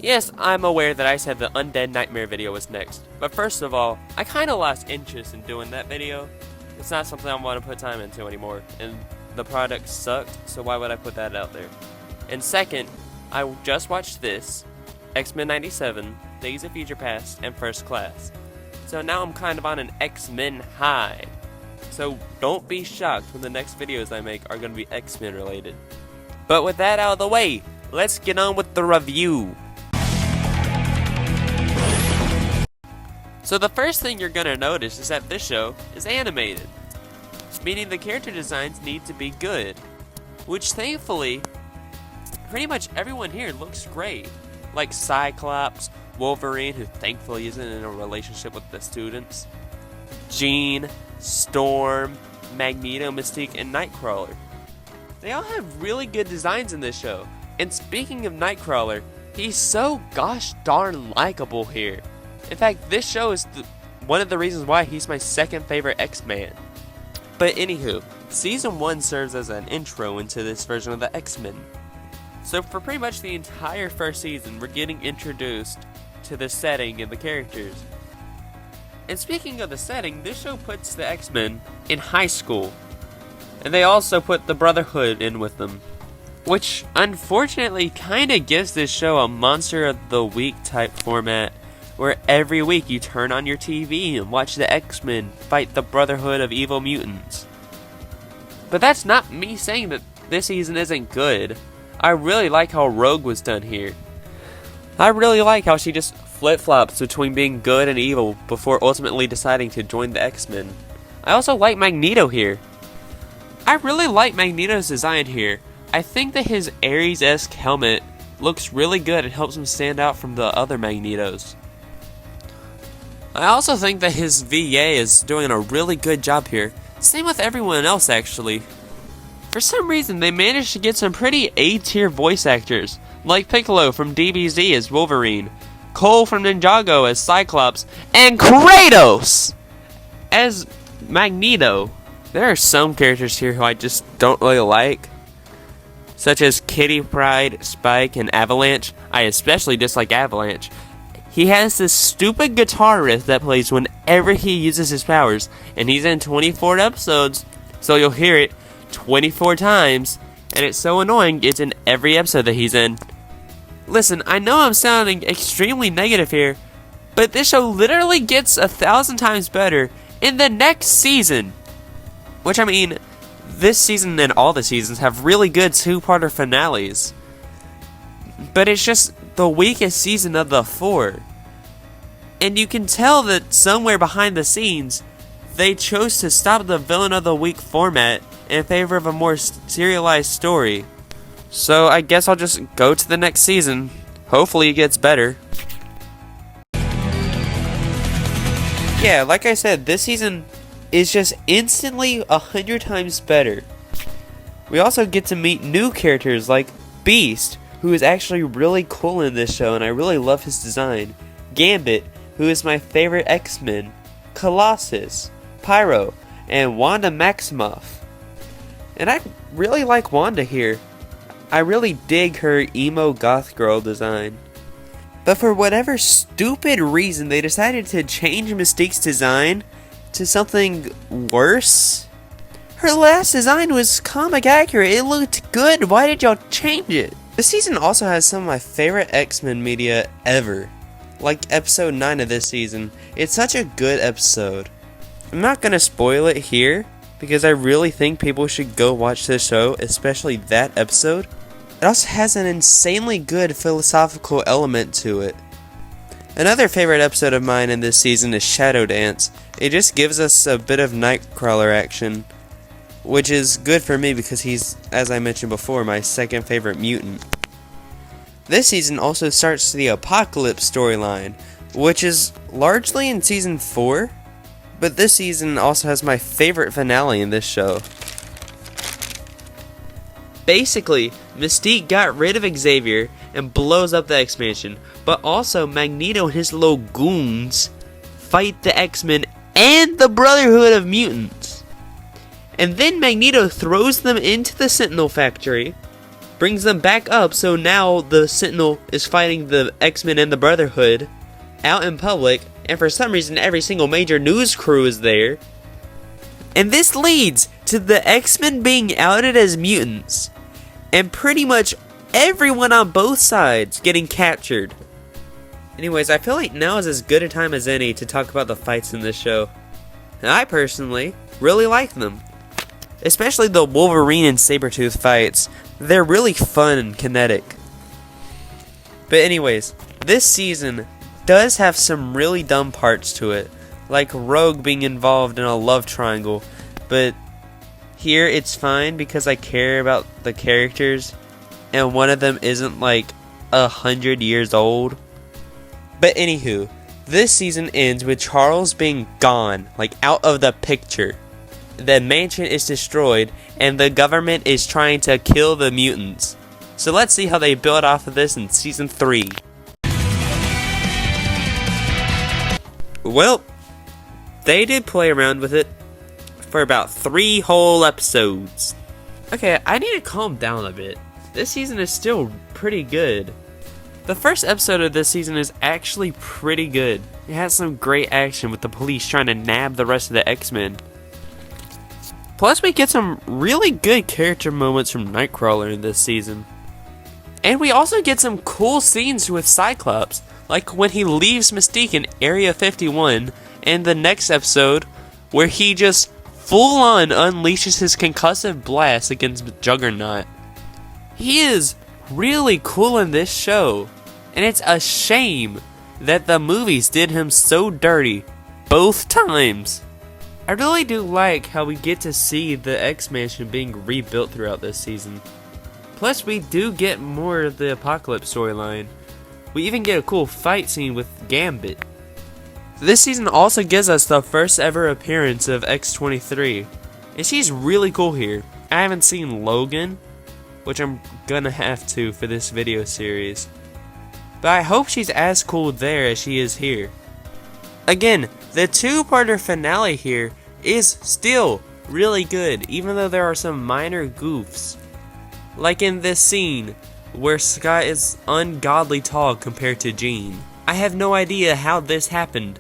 Yes, I'm aware that I said the Undead Nightmare video was next, but first of all, I kinda lost interest in doing that video. It's not something I want to put time into anymore, and the product sucked, so why would I put that out there? And second, I just watched this, X-Men 97, Days of Future Past, and First Class. So now I'm kind of on an X-Men high. So don't be shocked when the next videos I make are going to be X-Men related. But with that out of the way, let's get on with the review. So the first thing you're going to notice is that this show is animated, meaning the character designs need to be good, which thankfully, pretty much everyone here looks great, like Cyclops, Wolverine, who thankfully isn't in a relationship with the students, Jean, Storm, Magneto, Mystique, and Nightcrawler. They all have really good designs in this show, and speaking of Nightcrawler, he's so gosh darn likable here. In fact, this show is one of the reasons why he's my second favorite X-Man. But anywho, Season 1 serves as an intro into this version of the X-Men. So for pretty much the entire first season, we're getting introduced to the setting and the characters. And speaking of the setting, this show puts the X-Men in high school. And they also put the Brotherhood in with them, which unfortunately kinda gives this show a Monster of the Week type format, where every week you turn on your TV and watch the X-Men fight the Brotherhood of Evil Mutants. But that's not me saying that this season isn't good. I really like how Rogue was done here. I really like how she just flip-flops between being good and evil before ultimately deciding to join the X-Men. I also like Magneto here. I really like Magneto's design here. I think that his Ares-esque helmet looks really good and helps him stand out from the other Magnetos. I also think that his VA is doing a really good job here. Same with everyone else actually. For some reason they managed to get some pretty A-tier voice actors, like Piccolo from DBZ as Wolverine, Cole from Ninjago as Cyclops, and Kratos as Magneto. There are some characters here who I just don't really like, such as Kitty Pryde, Spike, and Avalanche. I especially dislike Avalanche. He has this stupid guitar riff that plays whenever he uses his powers, and he's in 24 episodes, so you'll hear it 24 times, and it's so annoying it's in every episode that he's in. Listen, I know I'm sounding extremely negative here, but this show literally gets 1,000 times better in the next season. Which, I mean, this season and all the seasons have really good two-parter finales. But it's just the weakest season of the 4. And you can tell that somewhere behind the scenes, they chose to stop the Villain of the Week format in favor of a more serialized story. So I guess I'll just go to the next season. Hopefully it gets better. Yeah, like I said, this season is just instantly 100 times better. We also get to meet new characters like Beast, who is actually really cool in this show and I really love his design, Gambit, who is my favorite X-Men, Colossus, Pyro, and Wanda Maximoff. And I really like Wanda here. I really dig her emo goth girl design. But for whatever stupid reason they decided to change Mystique's design to something worse. Her last design was comic accurate, it looked good, why did y'all change it? This season also has some of my favorite X-Men media ever. Like episode 9 of this season. It's such a good episode. I'm not gonna spoil it here, because I really think people should go watch this show, especially that episode. It also has an insanely good philosophical element to it. Another favorite episode of mine in this season is Shadow Dance. It just gives us a bit of Nightcrawler action, which is good for me because he's, as I mentioned before, my second favorite mutant. This season also starts the Apocalypse storyline, which is largely in season 4, but this season also has my favorite finale in this show. Basically, Mystique got rid of Xavier and blows up the X-Mansion, but also Magneto and his little goons fight the X-Men and the Brotherhood of Mutants. And then Magneto throws them into the Sentinel factory, brings them back up, so now the Sentinel is fighting the X-Men and the Brotherhood out in public, and for some reason every single major news crew is there. And this leads to the X-Men being outed as mutants, and pretty much everyone on both sides getting captured. Anyways, I feel like now is as good a time as any to talk about the fights in this show. And I personally really like them. Especially the Wolverine and Sabretooth fights. They're really fun and kinetic. But anyways, this season does have some really dumb parts to it. Like Rogue being involved in a love triangle. But here it's fine because I care about the characters. And one of them isn't like 100 years old. But anywho, this season ends with Charles being gone, like out of the picture. The mansion is destroyed, and the government is trying to kill the mutants. So let's see how they build off of this in Season 3. Well, they did play around with it for about 3 whole episodes. Okay, I need to calm down a bit. This season is still pretty good. The first episode of this season is actually pretty good. It has some great action with the police trying to nab the rest of the X-Men. Plus we get some really good character moments from Nightcrawler in this season. And we also get some cool scenes with Cyclops, like when he leaves Mystique in Area 51, and the next episode where he just full on unleashes his concussive blast against Juggernaut. He is really cool in this show, and it's a shame that the movies did him so dirty both times. I really do like how we get to see the X-Mansion being rebuilt throughout this season. Plus we do get more of the Apocalypse storyline. We even get a cool fight scene with Gambit. This season also gives us the first ever appearance of X-23, and she's really cool here. I haven't seen Logan, which I'm gonna have to for this video series. But I hope she's as cool there as she is here. Again, the 2-parter finale here is still really good, even though there are some minor goofs. Like in this scene, where Scott is ungodly tall compared to Jean. I have no idea how this happened.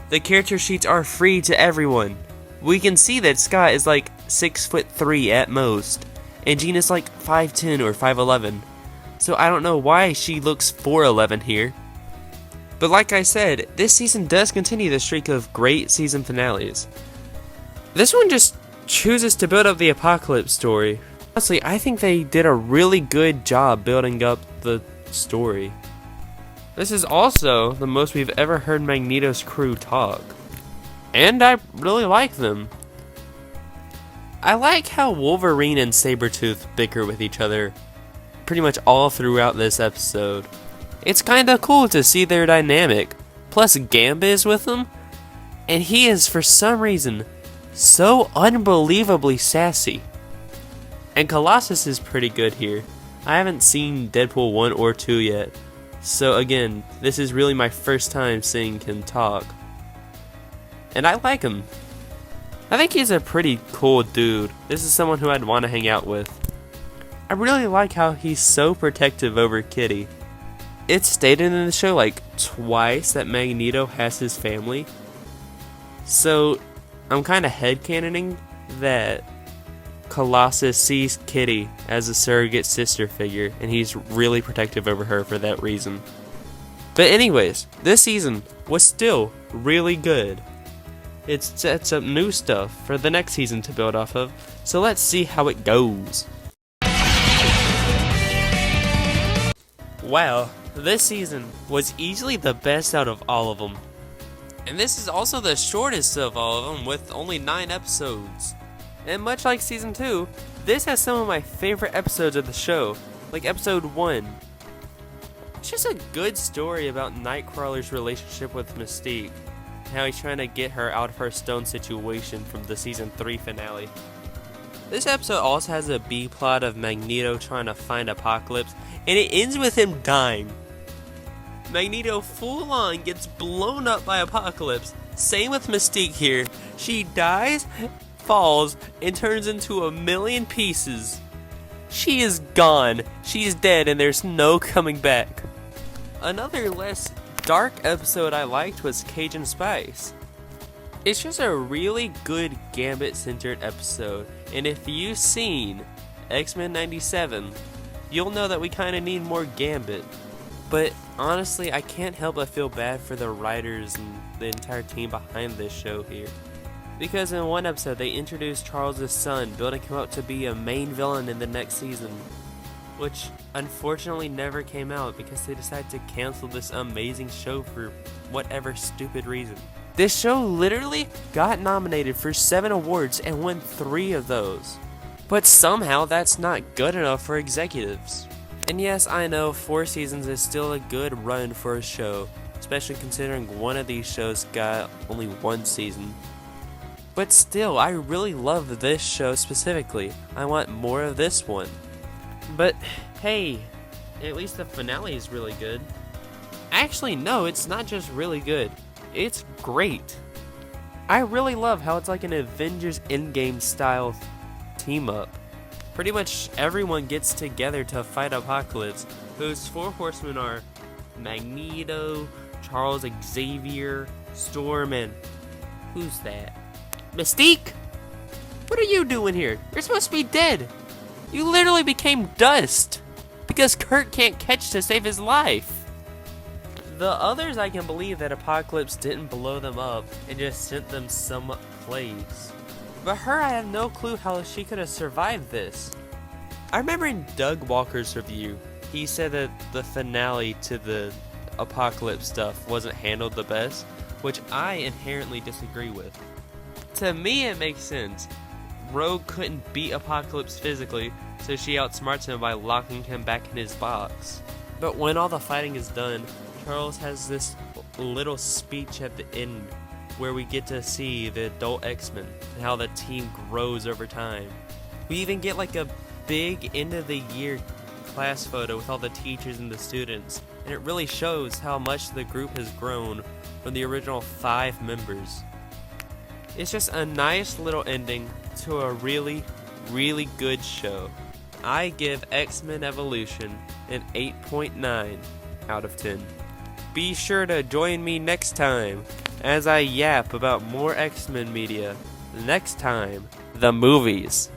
The character sheets are free to everyone. We can see that Scott is like 6'3" at most, and Jean is like 5'10" or 5'11". So I don't know why she looks 4'11" here. But like I said, this season does continue the streak of great season finales. This one just chooses to build up the Apocalypse story. Honestly, I think they did a really good job building up the story. This is also the most we've ever heard Magneto's crew talk. And I really like them. I like how Wolverine and Sabretooth bicker with each other pretty much all throughout this episode. It's kinda cool to see their dynamic. Plus Gambit is with them, and he is for some reason so unbelievably sassy. And Colossus is pretty good here. I haven't seen Deadpool 1 or 2 yet, so again, this is really my first time seeing him talk. And I like him. I think he's a pretty cool dude. This is someone who I'd want to hang out with. I really like how he's so protective over Kitty. It's stated in the show like twice that Magneto has his family. So I'm kind of headcanoning that Colossus sees Kitty as a surrogate sister figure, and he's really protective over her for that reason. But anyways, this season was still really good. It sets up new stuff for the next season to build off of, so let's see how it goes. Wow, this season was easily the best out of all of them. And this is also the shortest of all of them, with only 9 episodes. And much like season 2, this has some of my favorite episodes of the show, like episode 1. It's just a good story about Nightcrawler's relationship with Mystique, and how he's trying to get her out of her stone situation from the season 3 finale. This episode also has a B-plot of Magneto trying to find Apocalypse, and it ends with him dying. Magneto full on gets blown up by Apocalypse. Same with Mystique here. She dies, falls, and turns into a million pieces. She is gone. She's dead and there's no coming back. Another less dark episode I liked was Cajun Spice. It's just a really good Gambit-centered episode, and if you've seen X-Men 97, you'll know that we kind of need more Gambit. But honestly, I can't help but feel bad for the writers and the entire team behind this show here. Because in one episode, they introduced Charles' son, building him up to be a main villain in the next season, which unfortunately never came out because they decided to cancel this amazing show for whatever stupid reason. This show literally got nominated for 7 awards and won 3 of those. But somehow that's not good enough for executives. And yes, I know 4 seasons is still a good run for a show, especially considering one of these shows got only 1 season. But still, I really love this show specifically. I want more of this one. But hey, at least the finale is really good. Actually, no, it's not just really good. It's great. I really love how it's like an Avengers Endgame style team up. Pretty much everyone gets together to fight Apocalypse, whose 4 horsemen are Magneto, Charles Xavier, Storm, and who's that? Mystique? What are you doing here? You're supposed to be dead. You literally became dust because Kurt can't catch to save his life. The others, I can believe that Apocalypse didn't blow them up and just sent them some place. But her, I have no clue how she could have survived this. I remember in Doug Walker's review, he said that the finale to the Apocalypse stuff wasn't handled the best, which I inherently disagree with. To me, it makes sense. Rogue couldn't beat Apocalypse physically, so she outsmarts him by locking him back in his box. But when all the fighting is done, Charles has this little speech at the end where we get to see the adult X-Men and how the team grows over time. We even get like a big end of the year class photo with all the teachers and the students, and it really shows how much the group has grown from the original 5 members. It's just a nice little ending to a really, really good show. I give X-Men Evolution an 8.9 out of 10. Be sure to join me next time as I yap about more X-Men media. Next time, the movies.